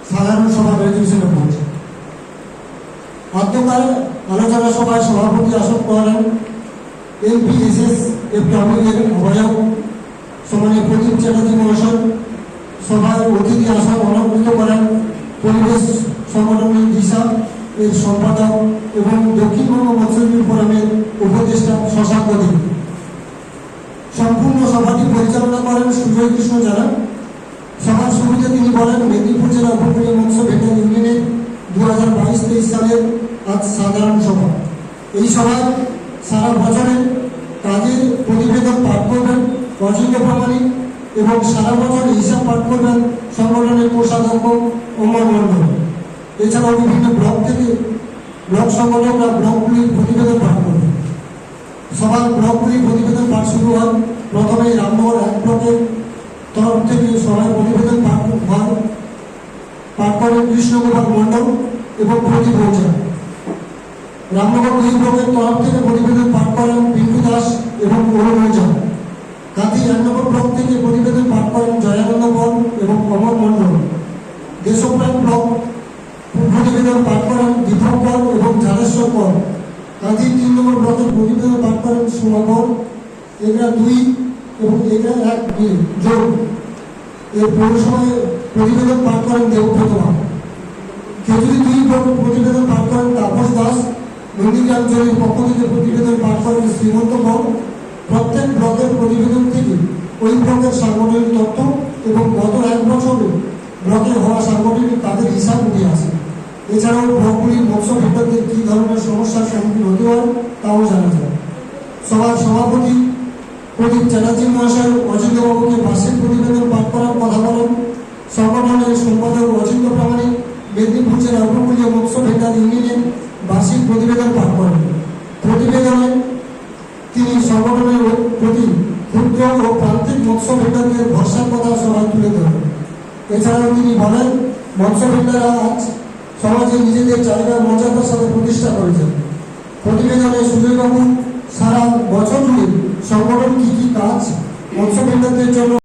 সাধারণ সভা রেজলিউশনে পৌঁছে। আদ্যকালে আলোচনা সভায় সভাপতি আসন করেন এলপিএসএস এর অবয়ব সমানে প্রদীপ চ্যাটার্জি মহাশয়। সভায় অতিথি আসন অলঙ্কৃত করেন পরিবেশ সংগঠনের দিশা এর সম্পাদক এবং দক্ষিণবঙ্গ মৎস্যজীবী ফোরামের উপদেষ্টা শশাঙ্ক দেব। সম্পূর্ণ সভাটি পরিচালনা করেন সুজয় কৃষ্ণ জানা। সভার শুরুতে তিনি বলেন, মেদিনীপুর জেলা উপকূলীয় মৎস্য ভেটারি ইউনিয়নের 2022-23 সালের আজ সাধারণ সভা। এই সভায় সারা বছরের কাজের প্রতিবেদন পাঠ করবেন অজিত প্রামাণিক এবং সারা বছর হিসাব পাঠ করবেন সংগঠনের কোষাধ্যক্ষ অমর মণ্ডল। এছাড়াও বিভিন্ন ব্লক থেকে ব্লক সংগঠকরা ব্লকগুলির প্রতিবেদন পাঠ করবেন। সবার ব্লকগুলির প্রতিবেদন পাঠ শুরু হয় প্রথমে রামনগর 1 ব্লকের তরফ থেকে সবাই প্রতিবেদন পাঠ করেন কৃষ্ণগোপাল মণ্ডল এবং প্রদীপ ওঝা। রামনগর 2 ব্লকের তরফ থেকে প্রতিবেদন পাঠ করেন পিন্টু দাস এবং অরুণ ওঝা। কাঁথি 1 নম্বর ব্লক থেকে প্রতিবেদন পাঠ করেন জয়ানন্দ বল এবং অমর মণ্ডল। দেশপ্রাণ ব্লক প্রতিবেদন পাঠ করেন দীপক বল এবং ঝাড়েশ্বর বল। কাঁথি 3 নম্বর ব্লকের প্রতিবেদন পাঠ করেন সুমা বল। এগরা 2 এবং এগরা 1 যোগ এর পৌরসভায় প্রতিবেদন পাঠ করেন দেবব্রত মা। খেজুরি 2 ব্লকের প্রতিবেদন পাঠ করেন তাপস দাস। নন্দীগ্রাম পক্ষ থেকে প্রতিবেদন পাঠ করেন শ্রীমন্ত বল। প্রত্যেক ব্লকের প্রতিবেদন থেকে ওই ব্লকের সাংগঠনিক তথ্য এবং গত 1 বছরে ব্লকে হওয়া সাংগঠনিক কাজের হিসাব উঠে আসে। এছাড়াও ব্লকগুলির মৎস্য ভেটারদের কী ধরনের সমস্যার সম্মুখীন হতে হয় তাও জানা যায়। সভার সভাপতি প্রদীপ চ্যাটার্জি মহাশয় অজিতবাবুকে বার্ষিক প্রতিবেদন পাঠ করার কথা বলেন। সংগঠনের সম্পাদক অচিন্ত প্রামাণিক মেদিনীপুর জেলা উপকূলীয় মৎস্য ভেটারি ইউনিয়নের বার্ষিক প্রতিবেদন পাঠ করেন। প্রতিবেদনে তিনি সংগঠনের প্রতি ক্ষুদ্র ও প্রান্তিক মৎস্য ভেটারদের ভরসার কথা সবাই তুলে ধরেন। এছাড়াও তিনি বলেন, মৎস্য ভেটাররা আজ সমাজে নিজেদের জায়গা মর্যাদার সাথে প্রতিষ্ঠা করেছেন। প্রতিবেদনে সুজয়বাবু সারা বছর জুড়ে সংগঠন কী কী কাজ মৎস্য ভেটারদের জন্য